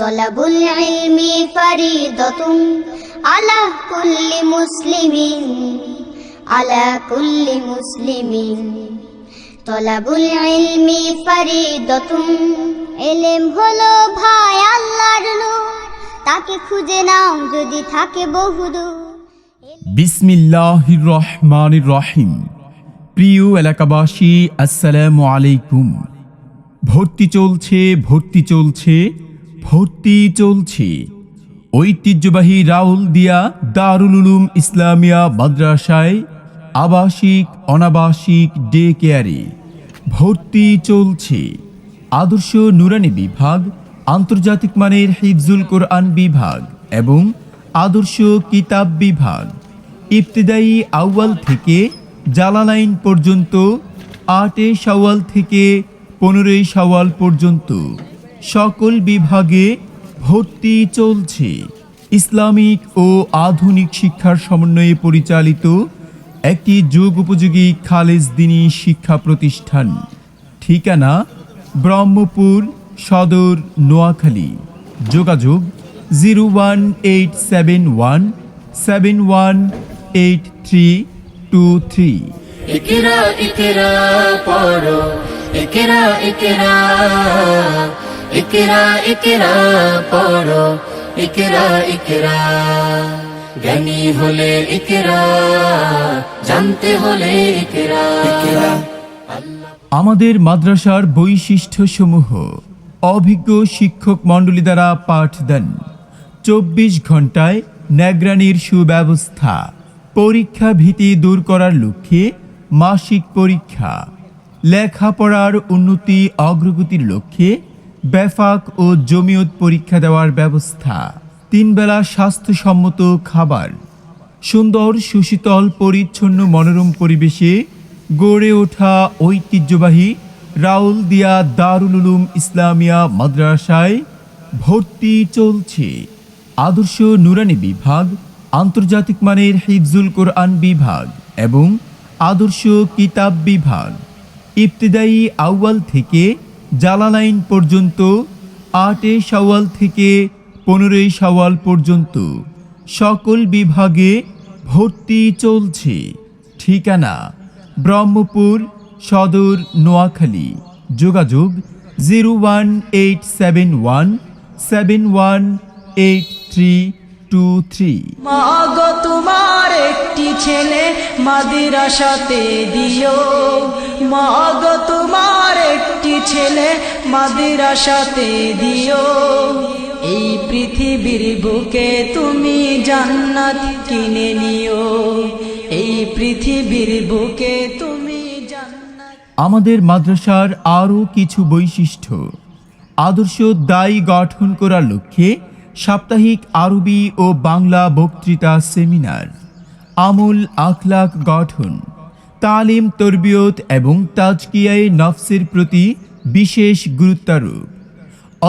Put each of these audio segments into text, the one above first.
তলাবুল ইলমি ফরিদাতুন আলা কুল্লি মুসলিমিন, আলা কুল্লি মুসলিমিন। তলাবুল ইলমি ফরিদাতুন, ইলম হলো ভাই আল্লাহর নূর, তাকে খুঁজে নাও যদি থাকে বহুদূর। বিসমিল্লাহির রহমানির রহিম। প্রিয় এলাকাবাসী, আসসালামু আলাইকুম। ভর্তি চলছে, ভর্তি চলছে, ভর্তি চলছে। ঐতিহ্যবাহী রাউলদিয়া দারুল উলুম ইসলামিয়া মাদ্রাসায় আবাসিক অনাবাসিক ডে কেয়ারে ভর্তি চলছে। আদর্শ নুরানি বিভাগ, আন্তর্জাতিক মানের হিফজুল কোরআন বিভাগ এবং আদর্শ কিতাব বিভাগ। ইবতিদায়ী আউয়াল থেকে জালালাইন পর্যন্ত, 8 শাওয়াল থেকে 15 শাওয়াল পর্যন্ত সকল বিভাগে ভর্তি চলছে। ইসলামিক ও আধুনিক শিক্ষার সমন্বয়ে পরিচালিত একটি যুগ উপযোগী খালেজ দ্বীনি শিক্ষা প্রতিষ্ঠান। ঠিকানা ব্রহ্মপুর সদর, নোয়াখালী। যোগাযোগ 01871718323। ইকরা ইকরা পড়ো, ইকরা ইকরা, ইকরা ইকরা পড়ো, ইকরা ইকরা। জ্ঞানী হলে ইকরা, জানতে হলে ইকরা। আমাদের মাদ্রাসার বৈশিষ্ট্যসমূহ: অভিজ্ঞ শিক্ষক মণ্ডলী দ্বারা পাঠদান, 24 ঘন্টায় নিগরানির সুব্যবস্থা, পরীক্ষা ভীতি দূর করার লক্ষ্যে মাসিক পরীক্ষা, লেখাপড়ার উন্নতি অগ্রগতির লক্ষ্যে ব্যাফাক ও জমিয়ত পরীক্ষা দেওয়ার ব্যবস্থা, 3 বেলা স্বাস্থ্যসম্মত খাবার, সুন্দর সুশীতল পরিচ্ছন্ন মনোরম পরিবেশে গড়ে ওঠা ঐতিহ্যবাহী রাউলদিয়া দারুল উলুম ইসলামিয়া মাদ্রাসায় ভর্তি চলছে। আদর্শ নুরানি বিভাগ, আন্তর্জাতিক মানের হিফজুল কোরআন বিভাগ এবং আদর্শ কিতাব বিভাগ। ইবতিদায়ী আউয়াল থেকে জালালাইন পর্যন্ত, 8 শাওয়াল থেকে 15 শাওয়াল পর্যন্ত সকল বিভাগে ভর্তি চলছে। ঠিকানা ব্রহ্মপুর সদর, নোয়াখালী। যোগাযোগ 01871718323। মাগো তোমার একটি ছেলে মাদ্রাসাতে দিও, মাগো তোমার একটি ছেলে মাদ্রাসাতে দিও। এই পৃথিবীর বুকে তুমি জান্নাত কিনে নিও, এই পৃথিবীর বুকে তুমি জান্নাত। আমাদের মাদ্রাসার আরও কিছু বৈশিষ্ট্য: আদর্শ দায়ী গঠন করার লক্ষ্যে সাপ্তাহিক আরবি ও বাংলা বক্তৃতা সেমিনার, আমল আখলাক গঠন, তালিম তরবিয়ত এবং তাজকিয়ায়ে নফসের প্রতি বিশেষ গুরুত্বারোপ,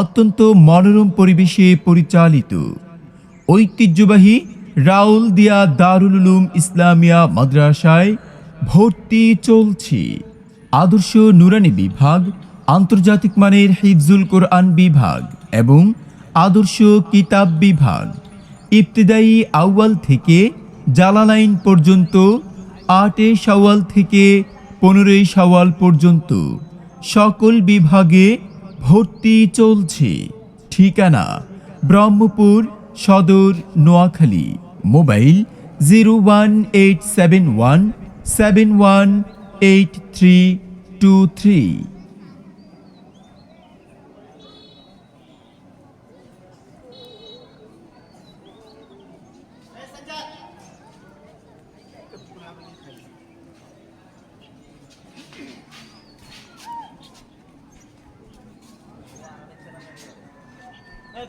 অত্যন্ত মনোরম পরিবেশে পরিচালিত। ঐতিহ্যবাহী রাউলদিয়া দারুল উলুম ইসলামিয়া মাদ্রাসায় ভর্তি চলছে। আদর্শ নুরানি বিভাগ, আন্তর্জাতিক মানের হিফজুল কোরআন বিভাগ এবং আদর্শ কিতাব বিভাগ। ইবতিদায়ী আউয়াল থেকে জালালাইন পর্যন্ত, 8 শাওয়াল থেকে 15 শাওয়াল পর্যন্ত সকল বিভাগে ভর্তি চলছে। ঠিকানা ব্রহ্মপুর সদর, নোয়াখালী। মোবাইল 01871718323। Hey,